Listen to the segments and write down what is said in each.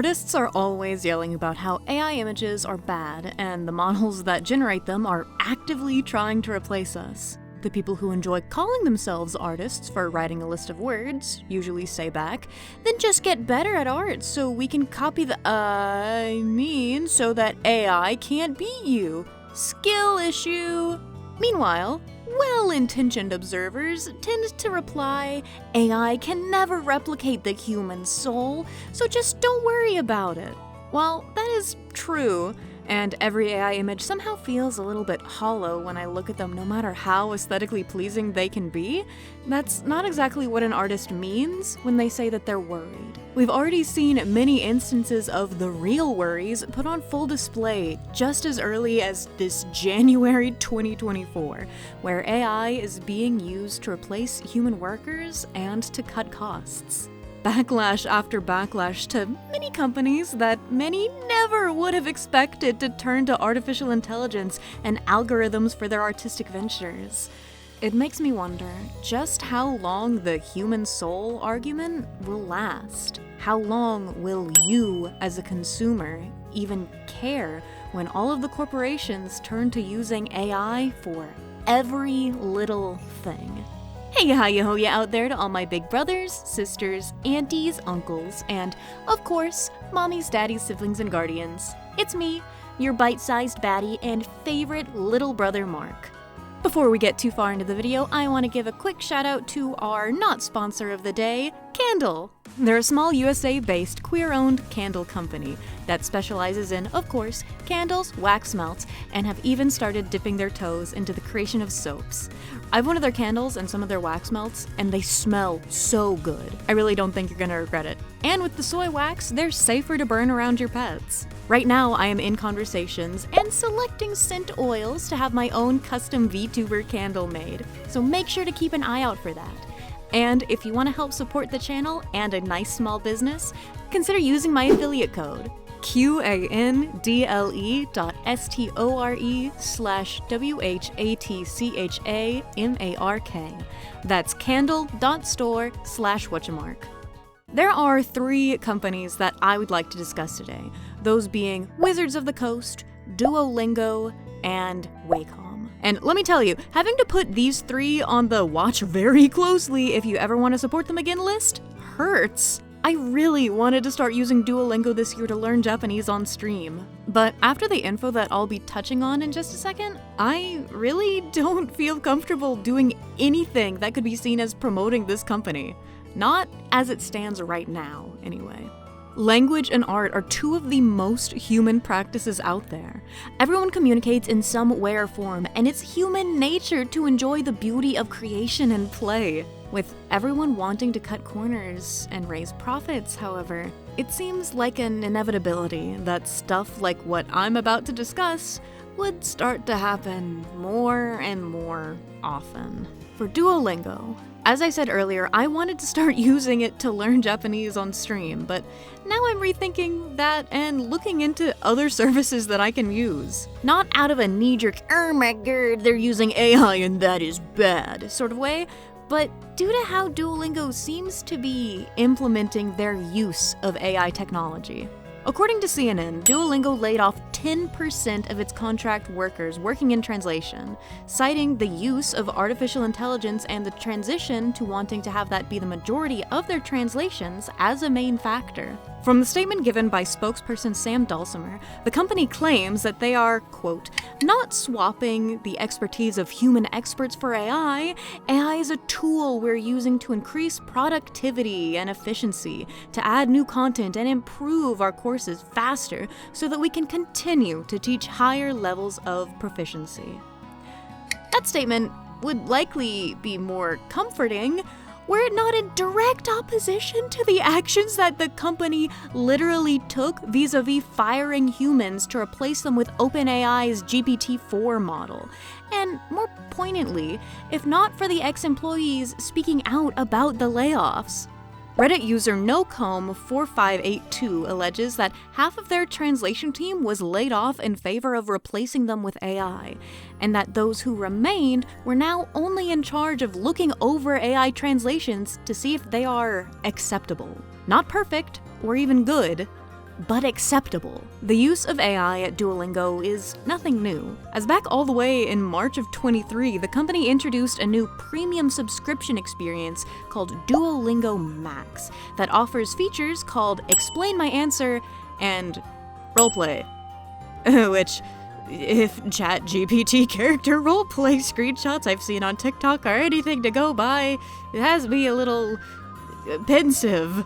Artists are always yelling about how AI images are bad, and the models that generate them are actively trying to replace us. The people who enjoy calling themselves artists for writing a list of words usually say back, then just get better at art so we can copy so that AI can't beat you. Skill issue. Meanwhile, well-intentioned observers tend to reply, AI can never replicate the human soul, so just don't worry about it. While that is true, and every AI image somehow feels a little bit hollow when I look at them no matter how aesthetically pleasing they can be, that's not exactly what an artist means when they say that they're worried. We've already seen many instances of the real worries put on full display just as early as this January 2024, where AI is being used to replace human workers and to cut costs. Backlash after backlash to many companies that many never would have expected to turn to artificial intelligence and algorithms for their artistic ventures. It makes me wonder just how long the human soul argument will last. How long will you, as a consumer, even care when all of the corporations turn to using AI for every little thing? Hey ya out there to all my big brothers, sisters, aunties, uncles, and, of course, mommies, daddies, siblings, and guardians. It's me, your bite-sized baddie and favorite little brother Mark. Before we get too far into the video, I want to give a quick shout out to our not sponsor of the day, Candle. They're a small USA-based queer-owned candle company that specializes in, of course, candles, wax melts, and have even started dipping their toes into the creation of soaps. I have one of their candles and some of their wax melts, and they smell so good. I really don't think you're gonna regret it. And with the soy wax, they're safer to burn around your pets. Right now, I am in conversations and selecting scent oils to have my own custom VTuber candle made, so make sure to keep an eye out for that. And if you want to help support the channel and a nice small business, consider using my affiliate code, QANDLE.store/WHATCHAMARK. That's candle.store/whatchamark. There are 3 companies that I would like to discuss today, those being Wizards of the Coast, Duolingo, and Wacom. And let me tell you, having to put these 3 on the watch very closely if you ever want to support them again list hurts. I really wanted to start using Duolingo this year to learn Japanese on stream. But after the info that I'll be touching on in just a second, I really don't feel comfortable doing anything that could be seen as promoting this company. Not as it stands right now, anyway. Language and art are 2 of the most human practices out there. Everyone communicates in some way or form, and it's human nature to enjoy the beauty of creation and play. With everyone wanting to cut corners and raise profits, however, it seems like an inevitability that stuff like what I'm about to discuss would start to happen more and more often. For Duolingo, as I said earlier, I wanted to start using it to learn Japanese on stream, but now I'm rethinking that and looking into other services that I can use. Not out of a knee-jerk, oh my god, they're using AI and that is bad sort of way, but due to how Duolingo seems to be implementing their use of AI technology. According to CNN, Duolingo laid off 10% of its contract workers working in translation, citing the use of artificial intelligence and the transition to wanting to have that be the majority of their translations as a main factor. From the statement given by spokesperson Sam Dulcimer, the company claims that they are, quote, not swapping the expertise of human experts for AI. AI is a tool we're using to increase productivity and efficiency, to add new content and improve our courses faster so that we can continue to teach higher levels of proficiency. That statement would likely be more comforting were it not in direct opposition to the actions that the company literally took vis-a-vis firing humans to replace them with OpenAI's GPT-4 model. And more poignantly, if not for the ex-employees speaking out about the layoffs. Reddit user NoComb4582 alleges that half of their translation team was laid off in favor of replacing them with AI, and that those who remained were now only in charge of looking over AI translations to see if they are acceptable. Not perfect, or even good, but acceptable. The use of AI at Duolingo is nothing new, as back all the way in March of 23, the company introduced a new premium subscription experience called Duolingo Max that offers features called Explain My Answer and Roleplay, which, if ChatGPT character roleplay screenshots I've seen on TikTok are anything to go by, it has me a little pensive.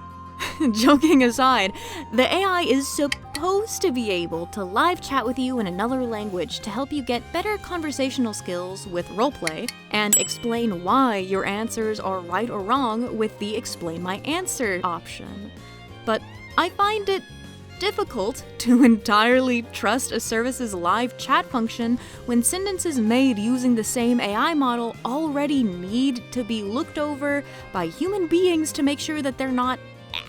Joking aside, the AI is supposed to be able to live chat with you in another language to help you get better conversational skills with roleplay and explain why your answers are right or wrong with the Explain My Answer option. But I find it difficult to entirely trust a service's live chat function when sentences made using the same AI model already need to be looked over by human beings to make sure that they're not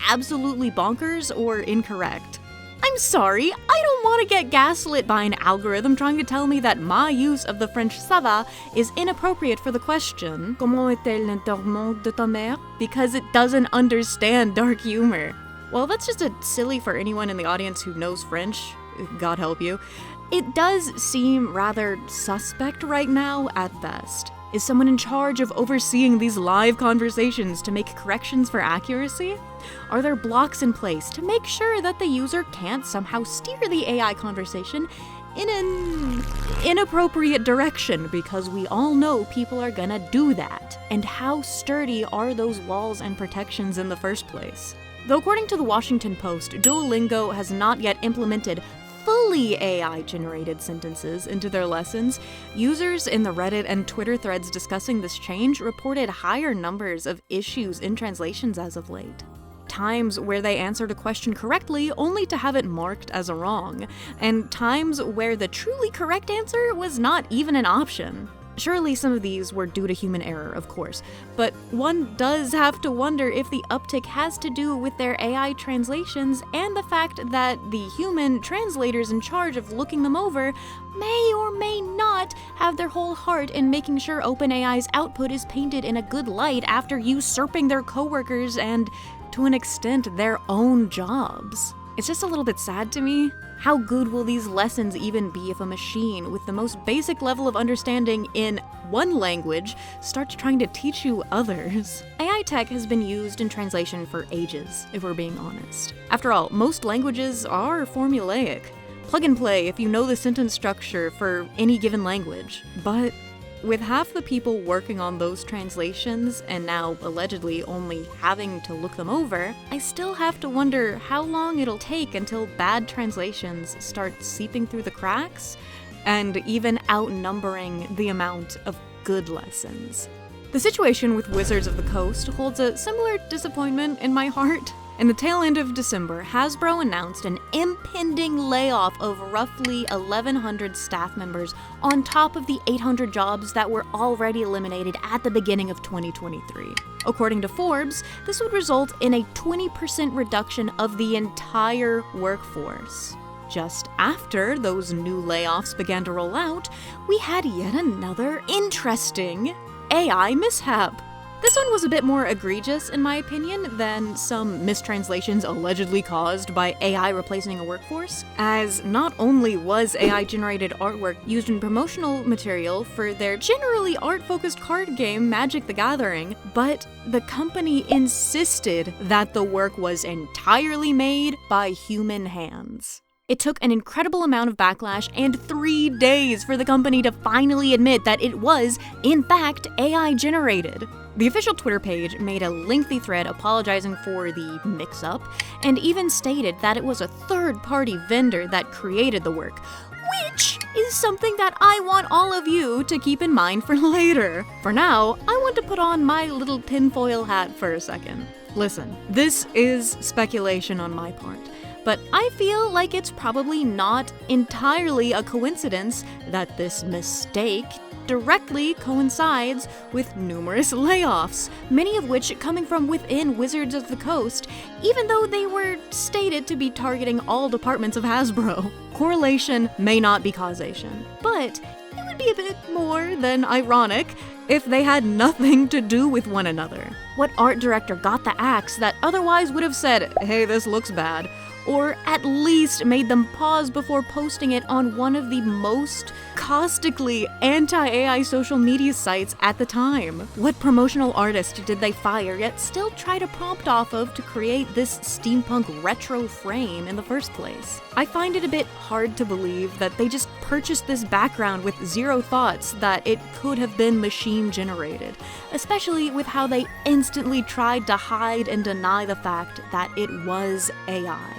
absolutely bonkers or incorrect. I'm sorry, I don't want to get gaslit by an algorithm trying to tell me that my use of the French ça va is inappropriate for the question, Comment est-elle l'enterrement de ta mère? Because it doesn't understand dark humor. Well, that's just silly for anyone in the audience who knows French, God help you. It does seem rather suspect right now at best. Is someone in charge of overseeing these live conversations to make corrections for accuracy? Are there blocks in place to make sure that the user can't somehow steer the AI conversation in an inappropriate direction, because we all know people are gonna do that? And how sturdy are those walls and protections in the first place? Though according to the Washington Post, Duolingo has not yet implemented fully AI-generated sentences into their lessons, users in the Reddit and Twitter threads discussing this change reported higher numbers of issues in translations as of late. Times where they answered a question correctly only to have it marked as a wrong, and times where the truly correct answer was not even an option. Surely some of these were due to human error, of course, but one does have to wonder if the uptick has to do with their AI translations and the fact that the human translators in charge of looking them over may or may not have their whole heart in making sure OpenAI's output is painted in a good light after usurping their coworkers and, to an extent, their own jobs. It's just a little bit sad to me. How good will these lessons even be if a machine with the most basic level of understanding in one language starts trying to teach you others? AI tech has been used in translation for ages, if we're being honest. After all, most languages are formulaic. Plug and play if you know the sentence structure for any given language. But with half the people working on those translations, and now allegedly only having to look them over, I still have to wonder how long it'll take until bad translations start seeping through the cracks, and even outnumbering the amount of good lessons. The situation with Wizards of the Coast holds a similar disappointment in my heart. In the tail end of December, Hasbro announced an impending layoff of roughly 1,100 staff members on top of the 800 jobs that were already eliminated at the beginning of 2023. According to Forbes, this would result in a 20% reduction of the entire workforce. Just after those new layoffs began to roll out, we had yet another interesting AI mishap. This one was a bit more egregious, in my opinion, than some mistranslations allegedly caused by AI replacing a workforce, as not only was AI-generated artwork used in promotional material for their generally art-focused card game Magic the Gathering, but the company insisted that the work was entirely made by human hands. It took an incredible amount of backlash and 3 days for the company to finally admit that it was, in fact, AI-generated. The official Twitter page made a lengthy thread apologizing for the mix-up, and even stated that it was a third-party vendor that created the work, which is something that I want all of you to keep in mind for later. For now, I want to put on my little tinfoil hat for a second. Listen, this is speculation on my part, but I feel like it's probably not entirely a coincidence that this mistake directly coincides with numerous layoffs, many of which coming from within Wizards of the Coast, even though they were stated to be targeting all departments of Hasbro. Correlation may not be causation, but it would be a bit more than ironic if they had nothing to do with one another. What art director got the axe that otherwise would have said, hey, this looks bad? or at least made them pause before posting it on one of the most caustically anti-AI social media sites at the time. What promotional artist did they fire yet still try to prompt off of to create this steampunk retro frame in the first place? I find it a bit hard to believe that they just purchased this background with zero thoughts that it could have been machine generated, especially with how they instantly tried to hide and deny the fact that it was AI.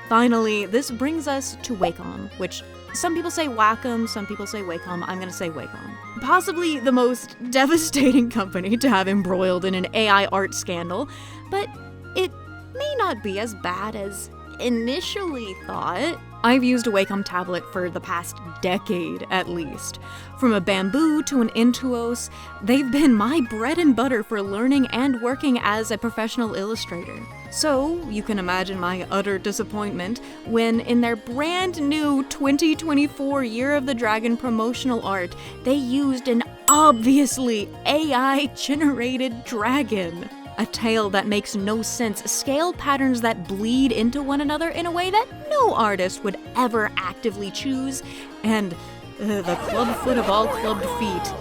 Finally, this brings us to Wacom, which some people say Wacom, some people say Wacom. I'm gonna say Wacom. Possibly the most devastating company to have embroiled in an AI art scandal, but it may not be as bad as initially thought. I've used a Wacom tablet for the past decade at least. From a Bamboo to an Intuos, they've been my bread and butter for learning and working as a professional illustrator. So, you can imagine my utter disappointment when, in their brand new 2024 Year of the Dragon promotional art, they used an obviously AI-generated dragon. A tail that makes no sense, scale patterns that bleed into one another in a way that no artist would ever actively choose, and the club foot of all clubbed feet.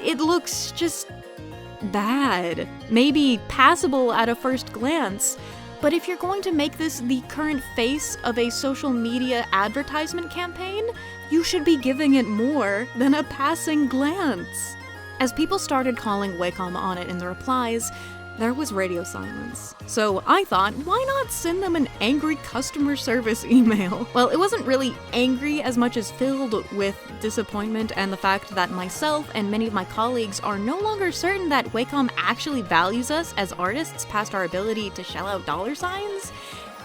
It looks just bad. Maybe passable at a first glance, but if you're going to make this the current face of a social media advertisement campaign, you should be giving it more than a passing glance. As people started calling Wacom on it in the replies, there was radio silence. So I thought, why not send them an angry customer service email? Well, it wasn't really angry as much as filled with disappointment and the fact that myself and many of my colleagues are no longer certain that Wacom actually values us as artists past our ability to shell out dollar signs,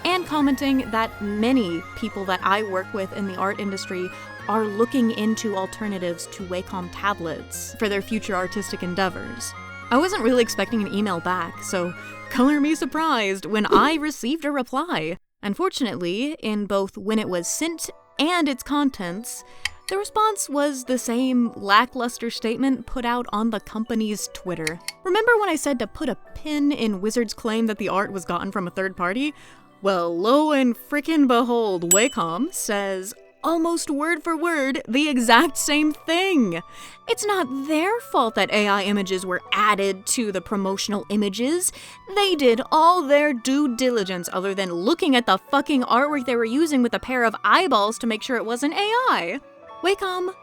and commenting that many people that I work with in the art industry are looking into alternatives to Wacom tablets for their future artistic endeavors. I wasn't really expecting an email back, so color me surprised when I received a reply. Unfortunately, in both when it was sent and its contents, the response was the same lackluster statement put out on the company's Twitter. Remember when I said to put a pin in Wizard's claim that the art was gotten from a third party? Well, lo and frickin' behold, Wacom says, almost word for word, the exact same thing. It's not their fault that AI images were added to the promotional images. They did all their due diligence other than looking at the fucking artwork they were using with a pair of eyeballs to make sure it wasn't AI. Wacom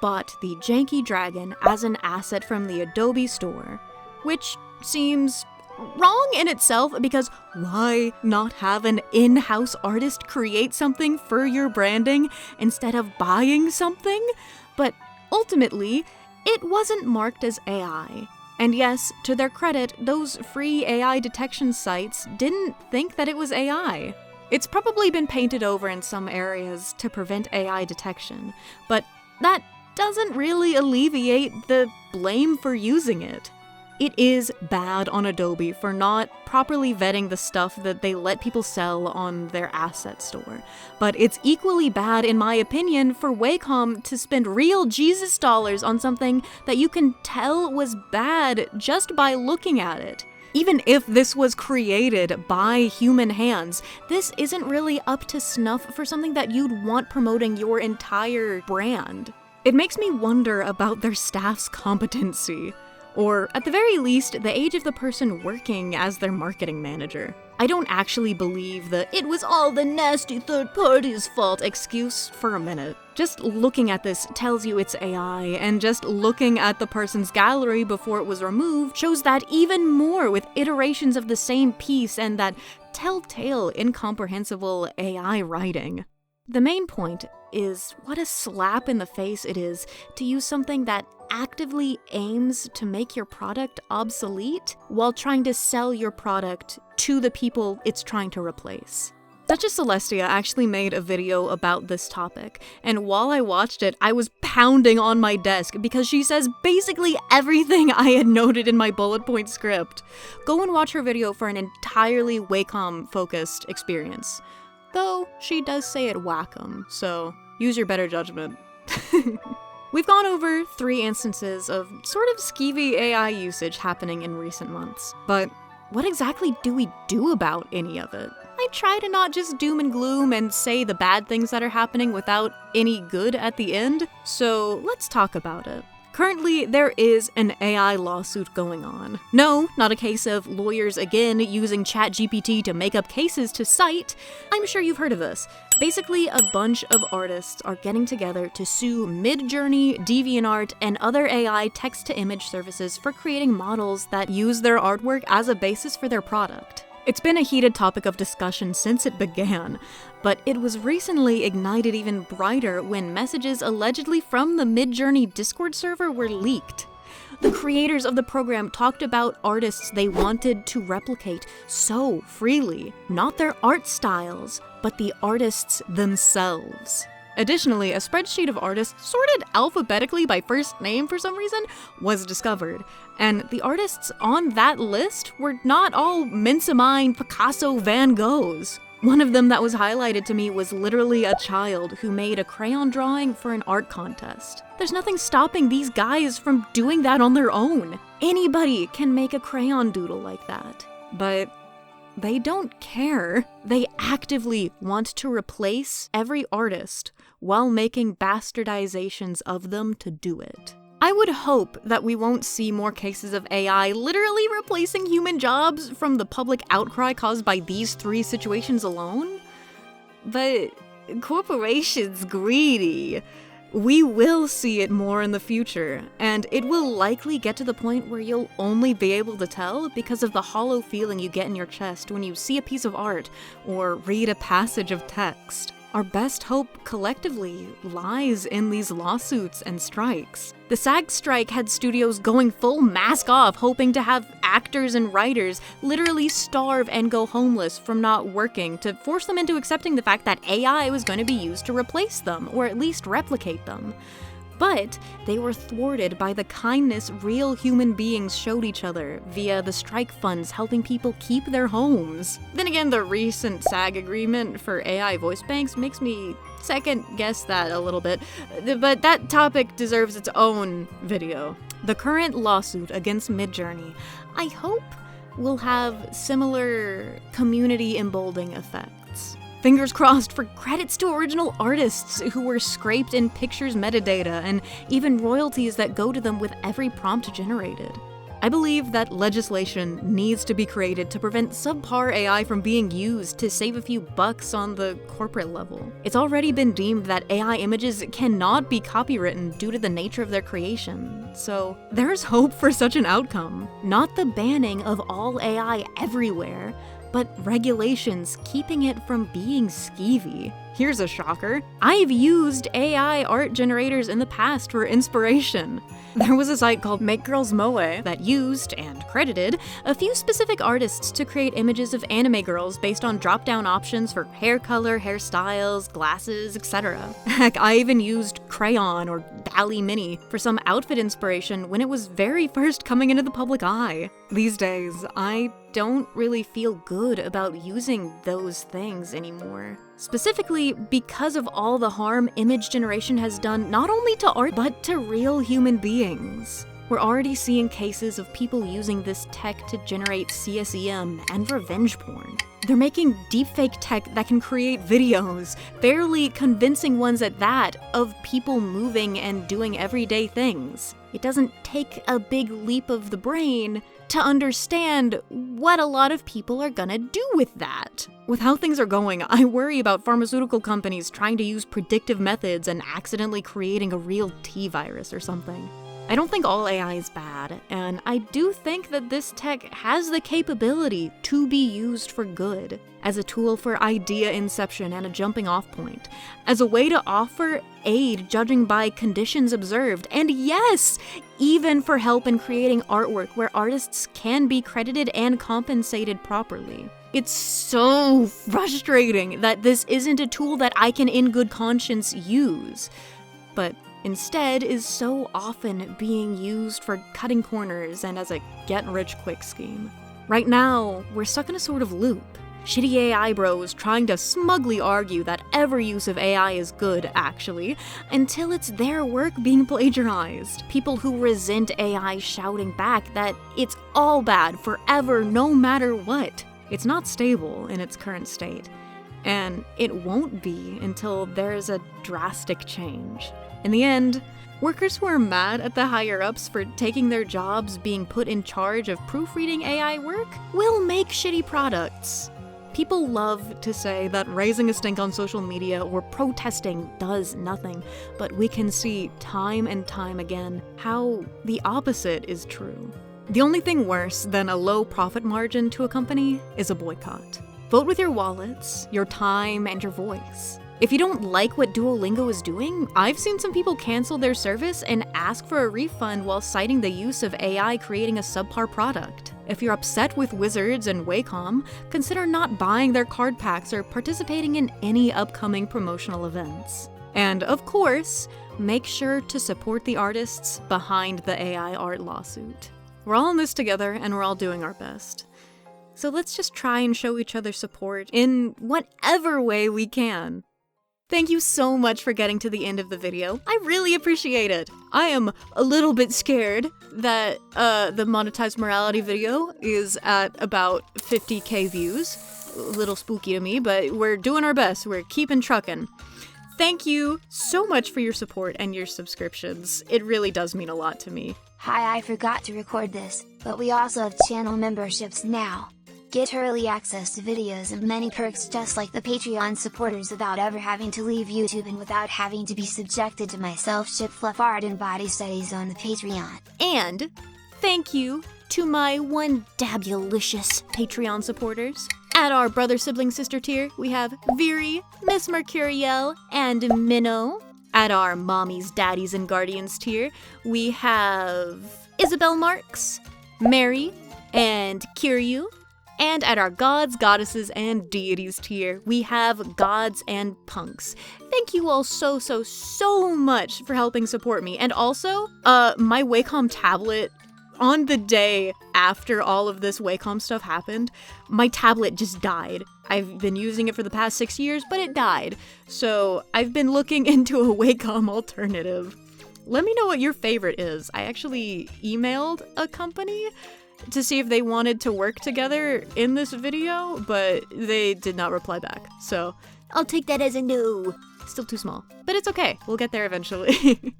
bought the janky dragon as an asset from the Adobe store, which seems wrong in itself, because why not have an in-house artist create something for your branding instead of buying something? But ultimately, it wasn't marked as AI. And yes, to their credit, those free AI detection sites didn't think that it was AI. It's probably been painted over in some areas to prevent AI detection, but that doesn't really alleviate the blame for using it. It is bad on Adobe for not properly vetting the stuff that they let people sell on their asset store. But it's equally bad, in my opinion, for Wacom to spend real Jesus dollars on something that you can tell was bad just by looking at it. Even if this was created by human hands, this isn't really up to snuff for something that you'd want promoting your entire brand. It makes me wonder about their staff's competency. Or, at the very least, the age of the person working as their marketing manager. I don't actually believe the "it was all the nasty third party's fault" excuse for a minute. Just looking at this tells you it's AI, and just looking at the person's gallery before it was removed shows that even more, with iterations of the same piece and that telltale, incomprehensible AI writing. The main point is what a slap in the face it is to use something that actively aims to make your product obsolete while trying to sell your product to the people it's trying to replace. Duchess Celestia actually made a video about this topic, and while I watched it, I was pounding on my desk because she says basically everything I had noted in my bullet point script. Go and watch her video for an entirely Wacom-focused experience. Though, she does say it Wacom, so use your better judgment. We've gone over 3 instances of sort of skeevy AI usage happening in recent months, but what exactly do we do about any of it? I try to not just doom and gloom and say the bad things that are happening without any good at the end, so let's talk about it. Currently, there is an AI lawsuit going on. No, not a case of lawyers again using ChatGPT to make up cases to cite. I'm sure you've heard of this. Basically, a bunch of artists are getting together to sue Midjourney, DeviantArt, and other AI text-to-image services for creating models that use their artwork as a basis for their product. It's been a heated topic of discussion since it began, but it was recently ignited even brighter when messages allegedly from the Midjourney Discord server were leaked. The creators of the program talked about artists they wanted to replicate so freely, not their art styles, but the artists themselves. Additionally, a spreadsheet of artists sorted alphabetically by first name for some reason was discovered, and the artists on that list were not all Minsamine, Picasso, Van Goghs. One of them that was highlighted to me was literally a child who made a crayon drawing for an art contest. There's nothing stopping these guys from doing that on their own. Anybody can make a crayon doodle like that. But they don't care. They actively want to replace every artist while making bastardizations of them to do it. I would hope that we won't see more cases of AI literally replacing human jobs from the public outcry caused by these three situations alone. But corporations greedy. We will see it more in the future, and it will likely get to the point where you'll only be able to tell because of the hollow feeling you get in your chest when you see a piece of art or read a passage of text. Our best hope collectively lies in these lawsuits and strikes. The SAG strike had studios going full mask off, hoping to have actors and writers literally starve and go homeless from not working to force them into accepting the fact that AI was going to be used to replace them, or at least replicate them. But they were thwarted by the kindness real human beings showed each other via the strike funds helping people keep their homes. Then again, the recent SAG agreement for AI voice banks makes me second guess that a little bit, but that topic deserves its own video. The current lawsuit against Midjourney, I hope, will have similar community emboldening effects. Fingers crossed for credits to original artists who were scraped in pictures metadata and even royalties that go to them with every prompt generated. I believe that legislation needs to be created to prevent subpar AI from being used to save a few bucks on the corporate level. It's already been deemed that AI images cannot be copywritten due to the nature of their creation, so there's hope for such an outcome. Not the banning of all AI everywhere, but regulations keeping it from being skeevy. Here's a shocker. I've used AI art generators in the past for inspiration. There was a site called Make Girls Moe that used, and credited, a few specific artists to create images of anime girls based on drop-down options for hair color, hairstyles, glasses, etc. Heck, I even used Crayon or DALL-E Mini for some outfit inspiration when it was very first coming into the public eye. These days, I don't really feel good about using those things anymore. Specifically because of all the harm image generation has done not only to art, but to real human beings. We're already seeing cases of people using this tech to generate CSEM and revenge porn. They're making deepfake tech that can create videos, fairly convincing ones at that, of people moving and doing everyday things. It doesn't take a big leap of the brain to understand what a lot of people are gonna do with that. With how things are going, I worry about pharmaceutical companies trying to use predictive methods and accidentally creating a real T-virus or something. I don't think all AI is bad, and I do think that this tech has the capability to be used for good, as a tool for idea inception and a jumping off point, as a way to offer aid judging by conditions observed, and yes, even for help in creating artwork where artists can be credited and compensated properly. It's so frustrating that this isn't a tool that I can in good conscience use, but instead is so often being used for cutting corners and as a get-rich-quick scheme. Right now, we're stuck in a sort of loop. Shitty AI bros trying to smugly argue that every use of AI is good, actually, until it's their work being plagiarized. People who resent AI shouting back that it's all bad forever no matter what. It's not stable in its current state, and it won't be until there's a drastic change. In the end, workers who are mad at the higher-ups for taking their jobs being put in charge of proofreading AI work will make shitty products. People love to say that raising a stink on social media or protesting does nothing, but we can see time and time again how the opposite is true. The only thing worse than a low profit margin to a company is a boycott. Vote with your wallets, your time, and your voice. If you don't like what Duolingo is doing, I've seen some people cancel their service and ask for a refund while citing the use of AI creating a subpar product. If you're upset with Wizards and Wacom, consider not buying their card packs or participating in any upcoming promotional events. And of course, make sure to support the artists behind the AI art lawsuit. We're all in this together and we're all doing our best. So let's just try and show each other support in whatever way we can. Thank you so much for getting to the end of the video. I really appreciate it. I am a little bit scared that the monetized morality video is at about 50k views. A little spooky to me, but we're doing our best. We're keeping trucking. Thank you so much for your support and your subscriptions. It really does mean a lot to me. Hi, I forgot to record this, but we also have channel memberships now. Get early access to videos and many perks just like the Patreon supporters without ever having to leave YouTube and without having to be subjected to my self-ship fluff art and body studies on the Patreon. And thank you to my wondabulicious Patreon supporters. At our brother, sibling, sister tier, we have Viri, Miss Mercuriel, and Minnow. At our mommies, daddies, and guardians tier, we have Isabel Marks, Mary, and Kiryu. And at our gods, goddesses, and deities tier, we have gods and punks. Thank you all so much for helping support me. And also, my Wacom tablet, on the day after all of this Wacom stuff happened, my tablet just died. I've been using it for the past 6 years, but it died. So I've been looking into a Wacom alternative. Let me know what your favorite is. I actually emailed a company to see if they wanted to work together in this video, but they did not reply back. So I'll take that as a no. Still too small, but it's okay. We'll get there eventually.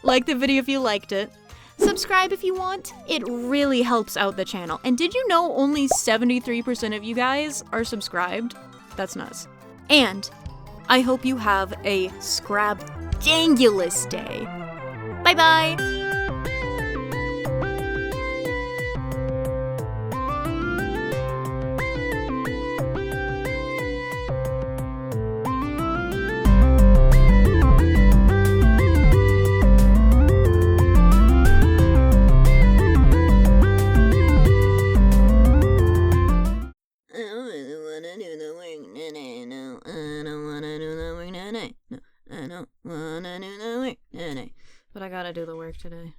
Like the video if you liked it. Subscribe if you want. It really helps out the channel. And did you know only 73% of you guys are subscribed? That's nuts. And I hope you have a scrabdangulous day. Bye-bye! But I gotta do the work today.